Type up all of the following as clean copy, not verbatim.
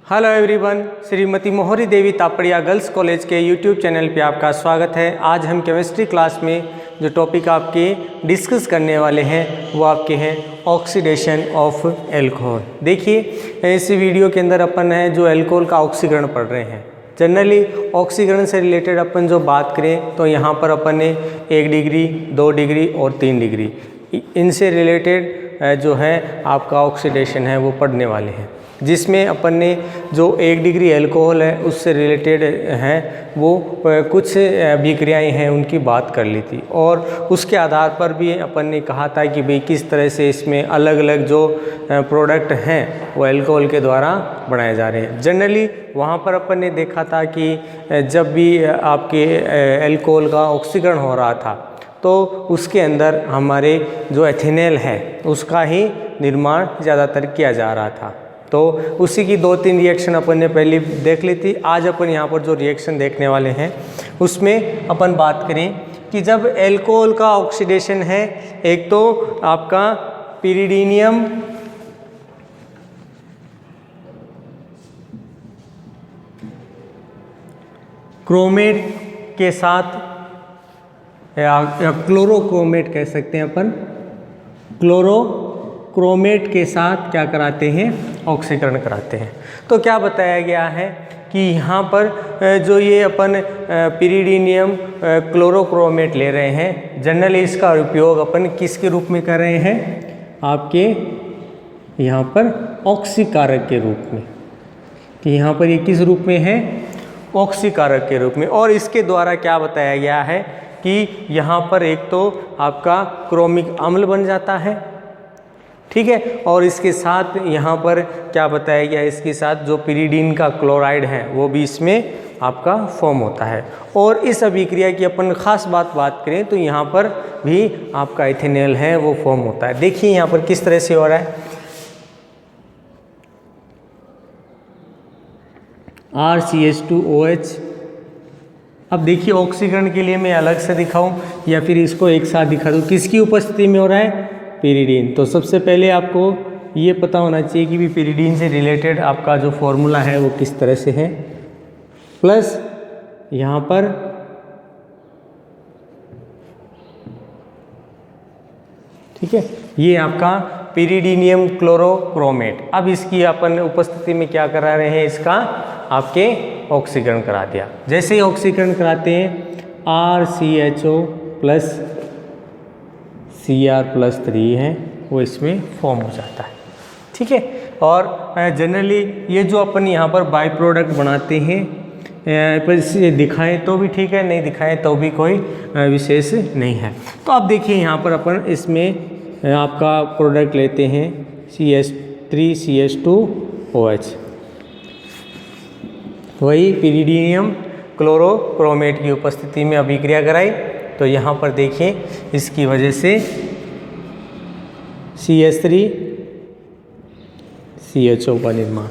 Hello everyone, Shrimati मोहरी देवी Tapadia girls college के YouTube channel पे आपका स्वागत है। आज हम केमिस्ट्री क्लास में जो टॉपिक आपके डिस्कस करने वाले हैं वो आपके हैं ऑक्सीडेशन ऑफ एल्कोहल। देखिए इस वीडियो के अंदर अपन है जो एल्कोहल का ऑक्सीकरण पढ़ रहे हैं। जनरली ऑक्सीकरण से रिलेटेड अपन जो बात करें तो यहाँ पर अपन ने 1 डिग्री, 2 डिग्री और 3 डिग्री इनसे रिलेटेड जो है आपका ऑक्सीडेशन है वो पढ़ने वाले हैं, जिसमें अपन ने जो 1 डिग्री एल्कोहल है उससे रिलेटेड हैं वो कुछ अभिक्रियाएं हैं उनकी बात कर ली थी, और उसके आधार पर भी अपन ने कहा था कि भाई किस तरह से इसमें अलग अलग जो प्रोडक्ट हैं वो एल्कोहल के द्वारा बनाए जा रहे हैं। जनरली वहाँ पर अपन ने देखा था कि जब भी आपके एल्कोहल का ऑक्सीकरण हो रहा था तो उसके अंदर हमारे जो एथेनॉल है उसका ही निर्माण ज़्यादातर किया जा रहा था। तो उसी की 2-3 रिएक्शन अपन ने पहले देख ली थी। आज अपन यहाँ पर जो रिएक्शन देखने वाले हैं उसमें अपन बात करें कि जब एल्कोहल का ऑक्सीडेशन है, एक तो आपका पिरिडीनियम क्रोमेट के साथ या क्लोरोक्रोमेट कह सकते हैं अपन, क्लोरोक्रोमेट के साथ क्या कराते हैं, ऑक्सीकरण कराते हैं। तो क्या बताया गया है कि यहाँ पर जो ये अपन पिरिडीनियम क्लोरोक्रोमेट ले रहे हैं, जनरली इसका उपयोग अपन किसके रूप में कर रहे हैं, आपके यहाँ पर ऑक्सीकारक के रूप में, कि यहाँ पर ये किस रूप में है, ऑक्सीकारक के रूप में। और इसके द्वारा क्या बताया गया है कि यहाँ पर एक तो आपका क्रोमिक अम्ल बन जाता है, ठीक है, और इसके साथ यहाँ पर क्या बताया गया, इसके साथ जो पिरिडीन का क्लोराइड है वो भी इसमें आपका फॉर्म होता है। और इस अभिक्रिया की अपन ख़ास बात करें तो यहाँ पर भी आपका इथेनॉल है वो फॉर्म होता है। देखिए यहाँ पर किस तरह से हो रहा है, RCH2OH। अब देखिए ऑक्सीकरण के लिए मैं अलग से दिखाऊं या फिर इसको एक साथ दिखा दूं, किसकी उपस्थिति में हो रहा है, पिरिडीन। तो सबसे पहले आपको ये पता होना चाहिए कि भी पिरिडीन से रिलेटेड आपका जो फॉर्मूला है वो किस तरह से है, प्लस यहाँ पर ठीक है ये आपका पिरिडीनियम क्लोरोक्रोमेट। अब इसकी अपन उपस्थिति में क्या करा रहे हैं, इसका आपके ऑक्सीकरण करा दिया। जैसे ही ऑक्सीकरण कराते हैं RCHO प्लस Cr+3 है वो इसमें फॉर्म हो जाता है, ठीक है। और जनरली ये जो अपन यहाँ पर बाई प्रोडक्ट बनाते हैं, इसे दिखाएं तो भी ठीक है, नहीं दिखाएं तो भी कोई विशेष नहीं है। तो आप देखिए यहाँ पर अपन इसमें आपका प्रोडक्ट लेते हैं CH3CH2OH, वही पिरिडीनियम क्लोरोक्रोमेट की उपस्थिति में अभिक्रिया कराई। तो यहाँ पर देखिए इसकी वजह से CH3CHO का निर्माण,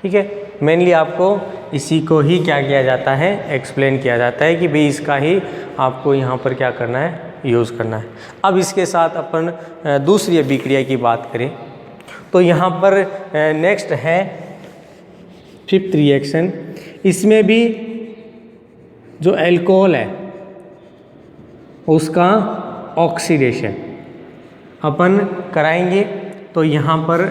ठीक है। मेनली आपको इसी को ही क्या किया जाता है, एक्सप्लेन किया जाता है कि भाई इसका ही आपको यहाँ पर क्या करना है, यूज़ करना है। अब इसके साथ अपन दूसरी अभिक्रिया की बात करें तो यहाँ पर नेक्स्ट है 5th रिएक्शन। इसमें भी जो एल्कोहल है उसका ऑक्सीडेशन अपन कराएंगे। तो यहाँ पर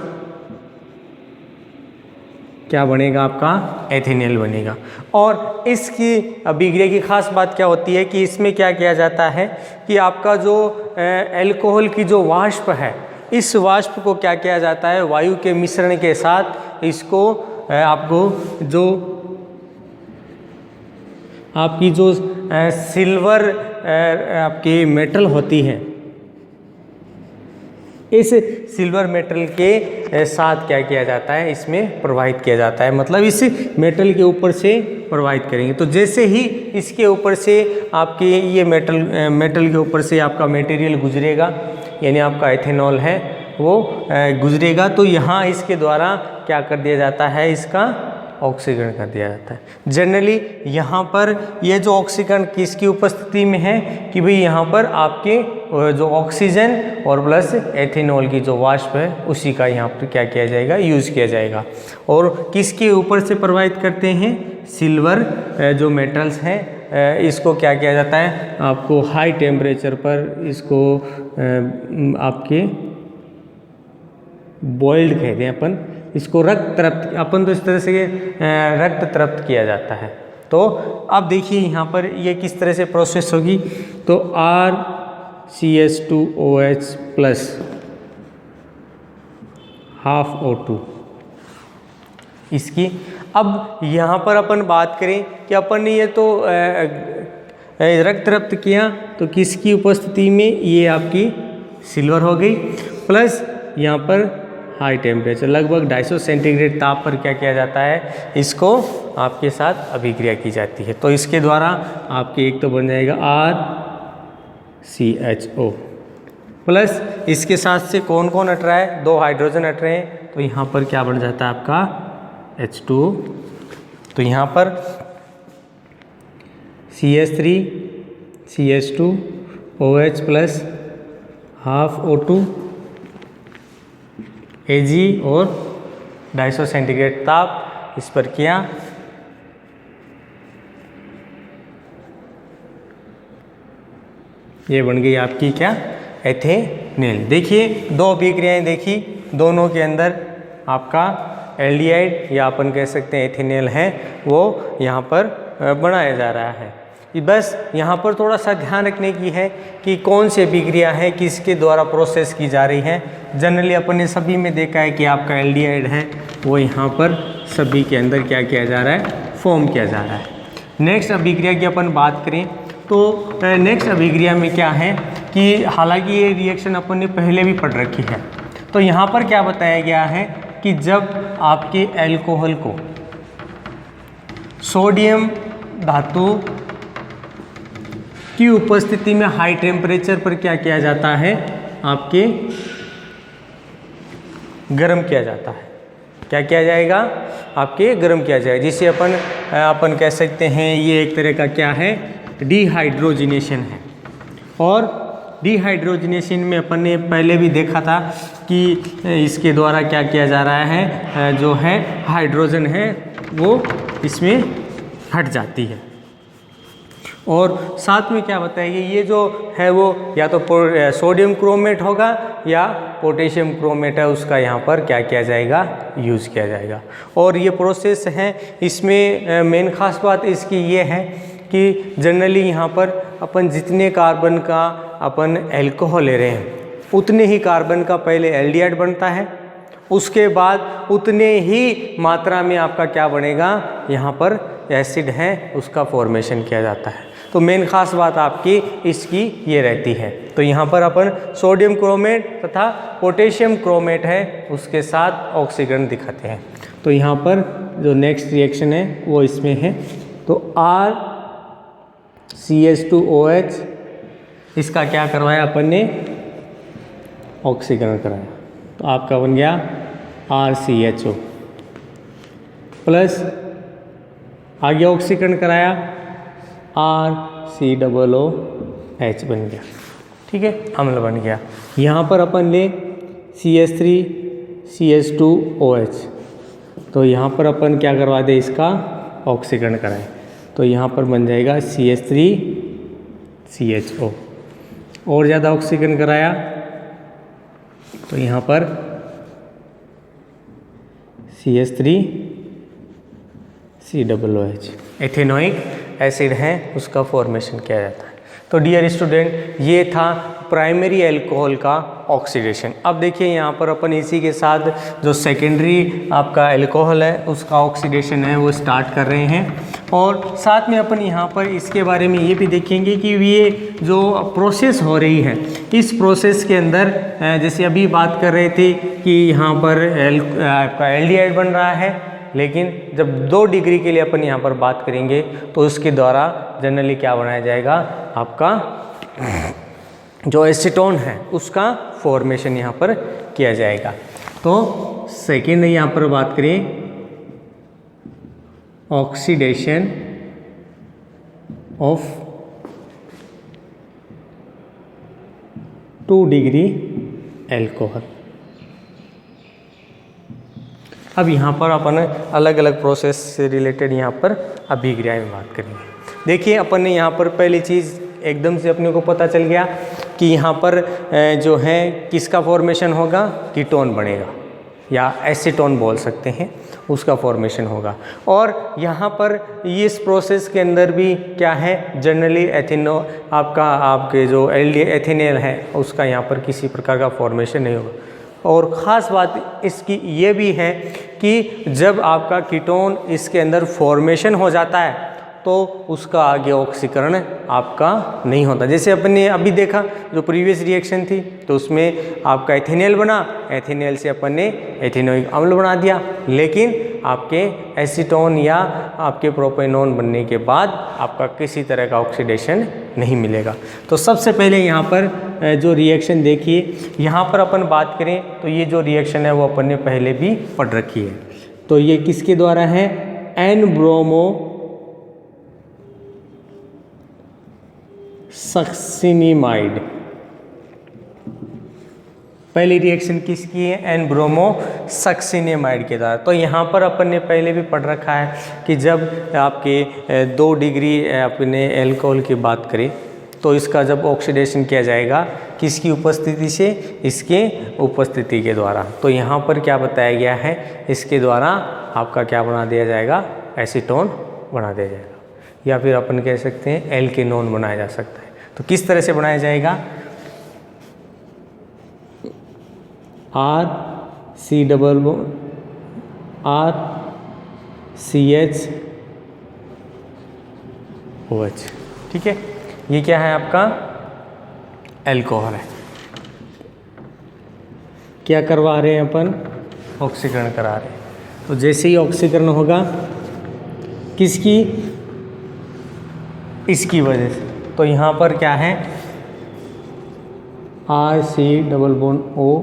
क्या बनेगा, आपका एथेनॉल बनेगा। और इसकी अभिक्रिया की खास बात क्या होती है कि इसमें क्या किया जाता है कि आपका जो एल्कोहल की जो वाष्प है, इस वाष्प को क्या किया जाता है, वायु के मिश्रण के साथ इसको आपको जो आपकी जो सिल्वर आपकी मेटल होती है, इस सिल्वर मेटल के साथ क्या किया जाता है, इसमें प्रवाहित किया जाता है, मतलब इस मेटल के ऊपर से प्रवाहित करेंगे। तो जैसे ही इसके ऊपर से आपके ये मेटल के ऊपर से आपका मटेरियल गुजरेगा, यानी आपका एथेनॉल है वो गुजरेगा, तो यहाँ इसके द्वारा क्या कर दिया जाता है, इसका ऑक्सीकरण कर दिया जाता है। जनरली यहाँ पर ये जो ऑक्सीकरण किसकी उपस्थिति में है कि भाई यहाँ पर आपके जो ऑक्सीजन और प्लस एथेनॉल की जो वाष्प है उसी का यहाँ पर क्या किया जाएगा, यूज़ किया जाएगा। और किसके ऊपर से प्रवाहित करते हैं, सिल्वर जो मेटल्स हैं इसको क्या किया जाता है, आपको हाई टेम्परेचर पर इसको आपके बॉइल्ड कहते हैं अपन, इसको रक्त तृप्त, अपन तो इस तरह से रक्त तृप्त किया जाता है। तो अब देखिए यहाँ पर ये किस तरह से प्रोसेस होगी, तो RCH2OH प्लस हाफ O2 इसकी। अब यहाँ पर अपन बात करें कि अपन ने ये तो रक्त तृप्त किया, तो किसकी उपस्थिति में, ये आपकी सिल्वर हो गई, प्लस यहाँ पर हाई टेम्परेचर लगभग 250 सेंटीग्रेड ताप पर क्या किया जाता है, इसको आपके साथ अभिक्रिया की जाती है। तो इसके द्वारा आपके एक तो बन जाएगा RCHO प्लस इसके साथ से कौन कौन हट रहा है, 2 हाइड्रोजन हट रहे हैं, तो यहाँ पर क्या बन जाता है आपका H2O। तो यहाँ पर CH3 CH2 OH plus half O2 Ag और 250 सेंटीग्रेड ताप इस पर किया, ये बन गई आपकी क्या, एथेनॉल। देखिए 2 अभिक्रियाएं देखी, दोनों के अंदर आपका एल्डिहाइड या अपन कह सकते हैं एथेनॉल है, वो यहाँ पर बनाया जा रहा है। बस यहाँ पर थोड़ा सा ध्यान रखने की है कि कौन सी अभिक्रिया है, किसके द्वारा प्रोसेस की जा रही है। जनरली अपन ने सभी में देखा है कि आपका एल्डिहाइड है वो यहाँ पर सभी के अंदर क्या किया जा रहा है, फॉर्म किया जा रहा है। नेक्स्ट अभिक्रिया की अपन बात करें तो नेक्स्ट अभिक्रिया में क्या है कि हालांकि ये रिएक्शन अपन ने पहले भी पढ़ रखी है, तो यहाँ पर क्या बताया गया है कि जब आपके एल्कोहल को सोडियम धातु की उपस्थिति में हाई टेम्परेचर पर क्या किया जाता है, आपके गर्म किया जाता है। क्या किया जाएगा, आपके गर्म किया जाएगा, जिसे अपन कह सकते हैं ये एक तरह का क्या है, डिहाइड्रोजिनेशन है। और डिहाइड्रोजिनेशन में अपन ने पहले भी देखा था कि इसके द्वारा क्या किया जा रहा है, जो है हाइड्रोजन है वो इसमें हट जाती है। और साथ में क्या बताएंगे, ये जो है वो या तो सोडियम क्रोमेट होगा या पोटेशियम क्रोमेट है, उसका यहाँ पर क्या किया जाएगा, यूज़ किया जाएगा। और ये प्रोसेस है, इसमें मेन खास बात इसकी ये है कि जनरली यहाँ पर अपन जितने कार्बन का अपन एल्कोहल ले रहे हैं उतने ही कार्बन का पहले एल्डिहाइड बनता है, उसके बाद उतने ही मात्रा में आपका क्या बनेगा, यहाँ पर एसिड है उसका फॉर्मेशन किया जाता है। तो मेन खास बात आपकी इसकी ये रहती है। तो यहाँ पर अपन सोडियम क्रोमेट तथा पोटेशियम क्रोमेट है उसके साथ ऑक्सीकरण दिखाते हैं। तो यहाँ पर जो नेक्स्ट रिएक्शन है वो इसमें है, तो RCH2OH इसका क्या करवाया अपन ने, ऑक्सीकरण कराया, तो आपका बन गया RCHO प्लस आगे ऑक्सीकरण कराया RCOOH बन गया, ठीक है, अम्ल बन गया। यहाँ पर अपन ले CH3CH2OH, तो यहाँ पर अपन क्या करवा दे, इसका ऑक्सीकरण कराएं, तो यहाँ पर बन जाएगा CH3CHO। और ज़्यादा ऑक्सीकरण कराया तो यहाँ पर CH3COOH एथेनोइक एसिड है उसका फॉर्मेशन किया जाता है। तो डियर स्टूडेंट, ये था प्राइमरी अल्कोहल का ऑक्सीडेशन। अब देखिए यहाँ पर अपन इसी के साथ जो सेकेंडरी आपका अल्कोहल है उसका ऑक्सीडेशन है वो स्टार्ट कर रहे हैं। और साथ में अपन यहाँ पर इसके बारे में ये भी देखेंगे कि ये जो प्रोसेस हो रही है, इस प्रोसेस के अंदर जैसे अभी बात कर रहे थे कि यहाँ पर आपका एल्डिहाइड बन रहा है, लेकिन जब 2 डिग्री के लिए अपन यहाँ पर बात करेंगे तो उसके द्वारा जनरली क्या बनाया जाएगा, आपका जो एसीटोन है उसका फॉर्मेशन यहाँ पर किया जाएगा। तो सेकेंड यहाँ पर बात करें ऑक्सीडेशन ऑफ 2 डिग्री एल्कोहल। अब यहाँ पर अपन अलग अलग प्रोसेस से रिलेटेड यहाँ पर अभिक्रिया में बात करेंगे। देखिए अपन ने यहाँ पर पहली चीज़ एकदम से अपने को पता चल गया कि यहाँ पर जो है किसका फॉर्मेशन होगा, कीटोन बनेगा या एसीटोन बोल सकते हैं, उसका फॉर्मेशन होगा। और यहाँ पर इस प्रोसेस के अंदर भी क्या है, जनरली आपके जो एथिनेल है उसका यहाँ पर किसी प्रकार का फॉर्मेशन नहीं होगा। और ख़ास बात इसकी ये भी है कि जब आपका कीटोन इसके अंदर फॉर्मेशन हो जाता है तो उसका आगे ऑक्सीकरण आपका नहीं होता। जैसे अपन ने अभी देखा जो प्रीवियस रिएक्शन थी तो उसमें आपका एथिनेल बना, एथिनेल से अपन ने एथिनोइक अम्ल बना दिया, लेकिन आपके एसीटोन या आपके प्रोपेनोन बनने के बाद आपका किसी तरह का ऑक्सीडेशन नहीं मिलेगा। तो सबसे पहले यहाँ पर जो रिएक्शन देखिए, यहाँ पर अपन बात करें तो ये जो रिएक्शन है वो अपन ने पहले भी पढ़ रखी है। तो ये किसके द्वारा है, एन-ब्रोमो सक्सिनिमाइड। पहली रिएक्शन किसकी है, एन-ब्रोमो सक्सिनिमाइड के द्वारा। तो यहाँ पर अपन ने पहले भी पढ़ रखा है कि जब आपके 2 डिग्री अपने एल्कोहल की बात करें तो इसका जब ऑक्सीडेशन किया जाएगा किसकी उपस्थिति से, इसके उपस्थिति के द्वारा। तो यहाँ पर क्या बताया गया है, इसके द्वारा आपका क्या बना दिया जाएगा, एसीटोन बना दिया जाएगा, या फिर अपन कह सकते हैं एल्केनोन बनाया जा सकता है। तो किस तरह से बनाया जाएगा, RCOH, ठीक है। ये क्या है आपका, एल्कोहल है। क्या करवा रहे हैं अपन, ऑक्सीकरण करा रहे हैं। तो जैसे ही ऑक्सीकरण होगा किसकी, इसकी वजह से, तो यहाँ पर क्या है, RC⋯OR,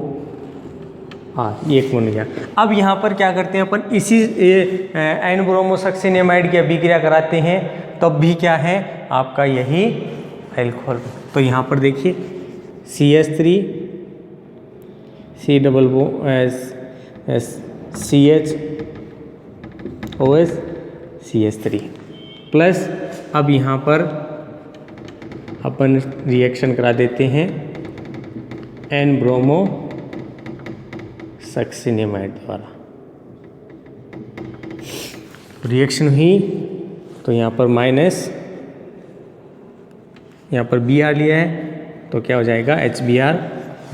ये एक बन गया। अब यहाँ पर क्या करते हैं अपन, इसी एन-ब्रोमो सक्सिनिमाइड की अभिक्रिया कराते हैं, तब भी क्या है आपका यही एल्कोहल। तो यहाँ पर देखिए CH3 COOH CH3 प्लस, अब यहाँ पर अपन रिएक्शन करा देते हैं एन-ब्रोमो सक्सिनिमाइड द्वारा। रिएक्शन हुई तो यहाँ पर माइनस, यहाँ पर Br लिया है तो क्या हो जाएगा, HBr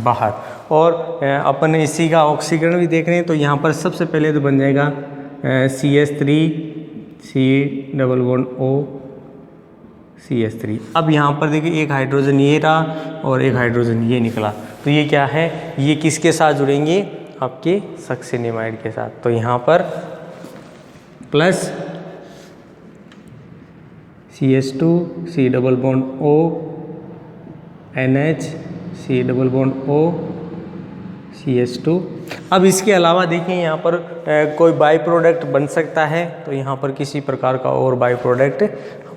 बाहर। और अपन इसी का ऑक्सीकरण भी देख रहे हैं तो यहाँ पर सबसे पहले तो बन जाएगा CH3 C⋯O CH3। अब यहाँ पर देखिए एक हाइड्रोजन ये रहा और एक हाइड्रोजन ये निकला, तो ये क्या है, ये किसके साथ जुड़ेंगे, आपके सक्सिनिमाइड के साथ। तो यहाँ पर plus CH2 C⋯O NH C⋯O CH2। अब इसके अलावा देखिए यहाँ पर कोई बाई प्रोडक्ट बन सकता है, तो यहाँ पर किसी प्रकार का और बाई प्रोडक्ट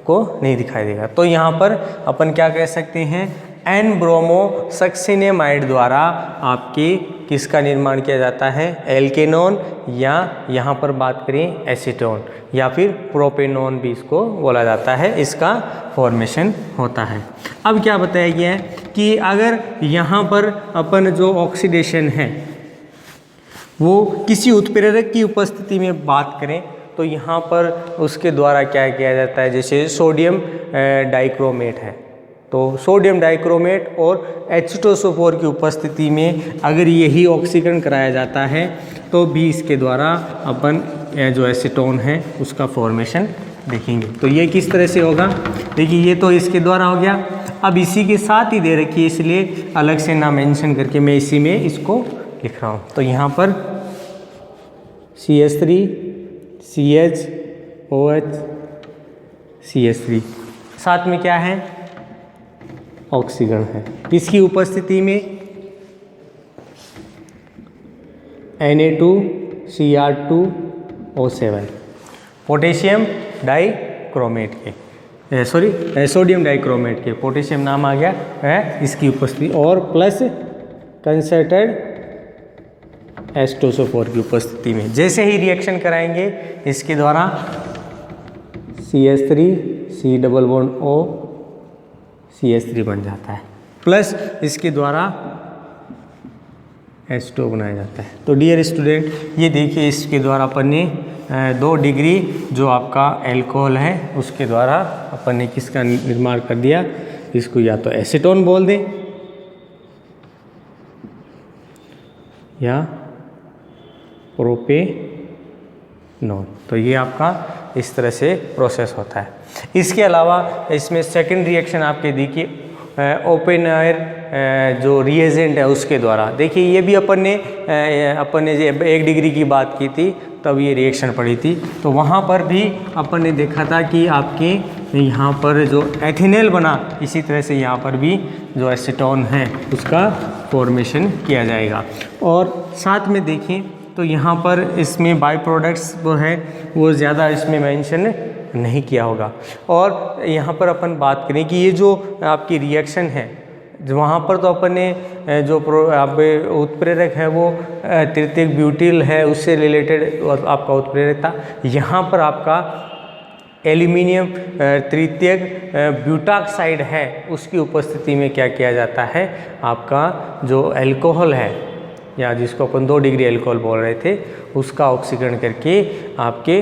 को नहीं दिखाई देगा। तो यहाँ पर अपन क्या कह सकते हैं, एन-ब्रोमो सक्सिनिमाइड द्वारा आपके किसका निर्माण किया जाता है, एल्केनोन, या यहाँ पर बात करें एसीटोन या फिर प्रोपेनोन भी इसको बोला जाता है, इसका फॉर्मेशन होता है। अब क्या बताया गया है कि अगर यहाँ पर अपन जो ऑक्सीडेशन है वो किसी उत्प्रेरक की उपस्थिति में बात करें तो यहाँ पर उसके द्वारा क्या किया जाता है, जैसे सोडियम डाइक्रोमेट है, तो सोडियम डाइक्रोमेट और H2SO4 की उपस्थिति में अगर यही ऑक्सीकरण कराया जाता है तो भी इसके द्वारा अपन जो एसीटोन है उसका फॉर्मेशन देखेंगे। तो ये किस तरह से होगा, देखिए ये तो इसके द्वारा हो गया। अब इसी के साथ ही दे रखी है इसलिए अलग से ना मेंशन करके मैं इसी में इसको लिख रहा हूँ। तो यहाँ पर CH3 CH OH CH3 साथ में क्या है, ऑक्सीकरण है, किसकी उपस्थिति में, Na2 Cr2O7 पोटेशियम डाइक्रोमेट के, सोडियम डाइक्रोमेट के, पोटेशियम नाम आ गया है इसकी उपस्थिति, और प्लस कंसर्टेड H2SO4 की उपस्थिति में जैसे ही रिएक्शन कराएंगे इसके द्वारा CH3 C double bond O CH3 बन जाता है, प्लस इसके द्वारा H2 बनाया जाता है। तो डियर स्टूडेंट ये देखिए इसके द्वारा अपन ने 2 डिग्री जो आपका एल्कोहल है उसके द्वारा अपन ने किसका निर्माण कर दिया, इसको या तो एसीटोन बोल दें या प्रोपेनॉन। तो ये आपका इस तरह से प्रोसेस होता है। इसके अलावा इसमें सेकंड रिएक्शन आपके देखिए ओपन एयर जो रिएजेंट है उसके द्वारा, देखिए ये भी अपन ने 1 डिग्री की बात की थी तब ये रिएक्शन पड़ी थी, तो वहाँ पर भी अपन ने देखा था कि आपके यहाँ पर जो एथिनेल बना, इसी तरह से यहाँ पर भी जो एसीटोन है उसका फॉर्मेशन किया जाएगा। और साथ में देखें तो यहाँ पर इसमें बाई प्रोडक्ट्स जो है वो ज़्यादा इसमें मेंशन नहीं किया होगा। और यहाँ पर अपन बात करें कि ये जो आपकी रिएक्शन है वहाँ पर तो अपन ने जो उत्प्रेरक है वो तृतीयक ब्यूटिल है उससे रिलेटेड आपका उत्प्रेरक था। यहाँ पर आपका एल्यूमिनियम तृतीयक ब्यूटाक्साइड है उसकी उपस्थिति में क्या किया जाता है, आपका जो अल्कोहल है या जिसको अपन 2 डिग्री अल्कोहल बोल रहे थे उसका ऑक्सीकरण करके आपके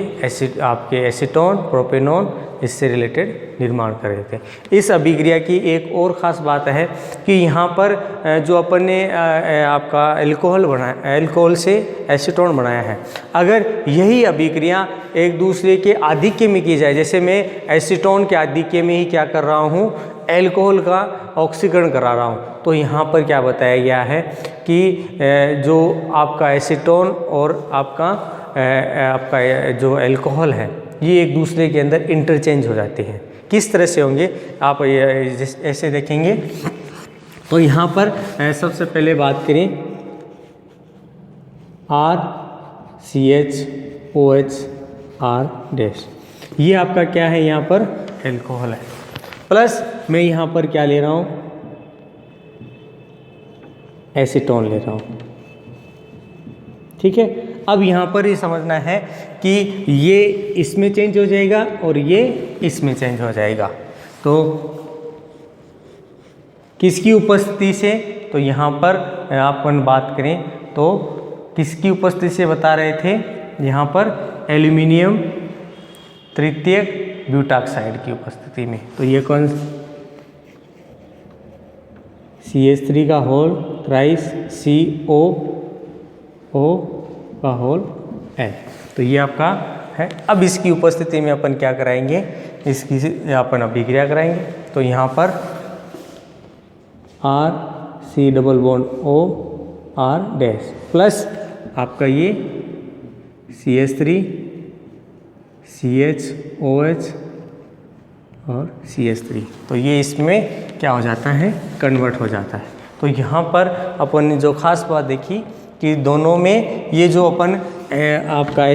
एसीटोन प्रोपेनॉन इससे रिलेटेड निर्माण कर रहे थे। इस अभिक्रिया की एक और ख़ास बात है कि यहाँ पर जो अपन ने आपका अल्कोहल से एसीटोन बनाया है, अगर यही अभिक्रिया एक दूसरे के आधिक्य में की जाए, जैसे मैं एसीटोन के आधिक्य में ही क्या कर रहा हूँ, अल्कोहल का ऑक्सीकरण करा रहा हूँ, तो यहाँ पर क्या बताया गया है कि जो आपका एसीटोन और आपका जो अल्कोहल है ये एक दूसरे के अंदर इंटरचेंज हो जाते हैं। किस तरह से होंगे आप ऐसे देखेंगे। तो यहाँ पर सबसे पहले बात करें RCHOH R डैश, ये आपका क्या है, यहाँ पर अल्कोहल है, प्लस मैं यहाँ पर क्या ले रहा हूँ, एसीटोन ले रहा हूँ। ठीक है, अब यहाँ पर ये समझना है कि ये इसमें चेंज हो जाएगा और ये इसमें चेंज हो जाएगा। तो किसकी उपस्थिति से, तो यहाँ पर अपन बात करें तो किसकी उपस्थिति से बता रहे थे, यहाँ पर एल्यूमिनियम तृतीयक ब्यूटाक्साइड की उपस्थिति में। तो ये कौन, CH3 का होल थ्राइस COO का होल N। तो ये आपका है। अब इसकी उपस्थिति में अपन क्या कराएंगे, इसकी अपन अभिक्रिया कराएंगे। तो यहाँ पर RC double bond O R dash plus आपका ये CH3 CHOH और CH3, तो ये इसमें क्या हो जाता है, कन्वर्ट हो जाता है। तो यहाँ पर अपन ने जो खास बात देखी कि दोनों में ये जो अपन आपका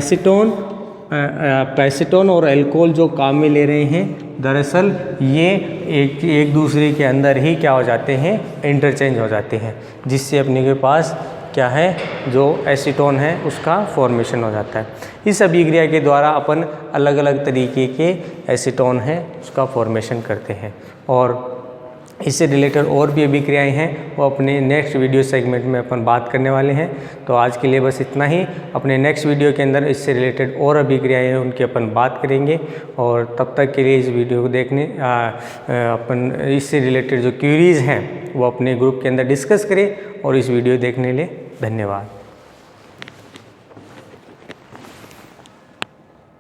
एसीटोन और अल्कोहल जो काम में ले रहे हैं, दरअसल ये एक दूसरे के अंदर ही क्या हो जाते हैं, इंटरचेंज हो जाते हैं, जिससे अपने के पास क्या है, जो एसीटोन है उसका फॉर्मेशन हो जाता है। इस अभिक्रिया के द्वारा अपन अलग अलग तरीके के एसीटोन है उसका फॉर्मेशन करते हैं। और इससे रिलेटेड और भी अभिक्रियाएं हैं वो अपने नेक्स्ट वीडियो सेगमेंट में अपन बात करने वाले हैं। तो आज के लिए बस इतना ही। अपने नेक्स्ट वीडियो के अंदर इससे रिलेटेड और अभिक्रियाएं हैं उनकी अपन बात करेंगे। और तब तक के लिए इस वीडियो को देखने अपन इससे रिलेटेड जो क्यूरीज़ हैं वो अपने ग्रुप के अंदर डिस्कस करें। और इस वीडियो देखने के लिए धन्यवाद।